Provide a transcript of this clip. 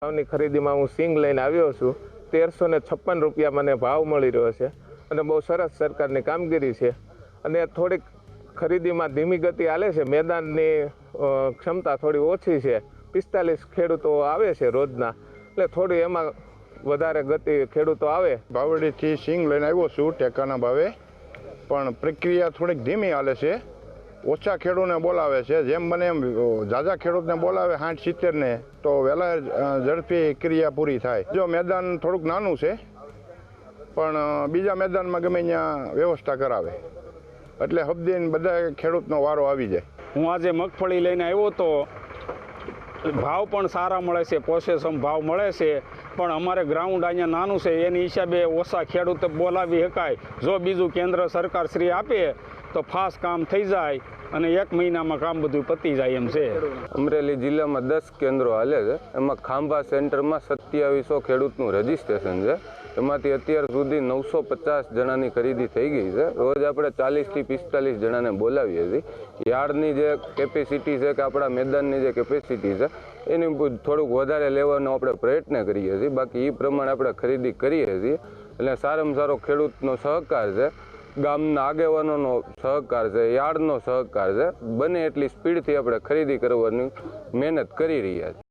ભાવની ખરીદીમાં હું સિંગ લઈને આવ્યો છું। 1356 રૂપિયા મને ભાવ મળી રહ્યો છે અને બહુ સરસ સરકારની કામગીરી છે અને થોડીક ખરીદીમાં ધીમી ગતિ હાલે છે। મેદાનની ક્ષમતા થોડી ઓછી છે। 45 ખેડૂતો આવે છે રોજના, એટલે થોડી એમાં વધારે ગતિ ખેડૂતો આવે। ભાવડીથી સિંગ લઈને આવ્યો છું ટેકાના ભાવે, પણ પ્રક્રિયા થોડીક ધીમી હાલે છે। ઓછા ખેડૂતને બોલાવે છે, જેમ બને એમ ઝાઝા ખેડૂતને બોલાવે 60-70 ને તો વહેલા ઝડપી ક્રિયા પૂરી થાય। જો મેદાન થોડુંક નાનું છે, પણ બીજા મેદાનમાં ગમે ત્યાં વ્યવસ્થા કરાવે એટલે હબદીન બધા ખેડૂતનો વારો આવી જાય। હું આજે મગફળી લઈને આવ્યો તો ભાવ પણ સારા મળે છે, પોસેસમ ભાવ મળે છે, પણ અમારે ગ્રાઉન્ડ અહીંયા નાનું છે એની હિસાબે ઓછા ખેડૂત બોલાવી શકાય। જો બીજું કેન્દ્ર સરકાર શ્રી આપે તો ફાસ્ટ કામ થઈ જાય અને 1 મહિનામાં કામ બધું પતી જાય એમ છે। અમરેલી જિલ્લામાં 10 કેન્દ્રો હાલે છે, એમાં ખાંભા સેન્ટરમાં 2700 ખેડૂતનું રજીસ્ટ્રેશન છે। એમાંથી અત્યાર સુધી 950 જણાની ખરીદી થઈ ગઈ છે। રોજ આપણે 40થી 45 જણાને બોલાવીએ છીએ। યાર્ડની જે કેપેસિટી છે કે આપણા મેદાનની જે કેપેસિટી છે એની થોડુંક વધારે લેવાનો આપણે પ્રયત્ન કરીએ છીએ। બાકી એ પ્રમાણે આપણે ખરીદી કરીએ છીએ। એટલે સારામાં સારો ખેડૂતનો સહકાર છે, ગામના આગેવાનોનો સહકાર છે, યાર્ડનો સહકાર છે। બને એટલી સ્પીડથી આપણે ખરીદી કરવાની મહેનત કરી રહ્યા છીએ।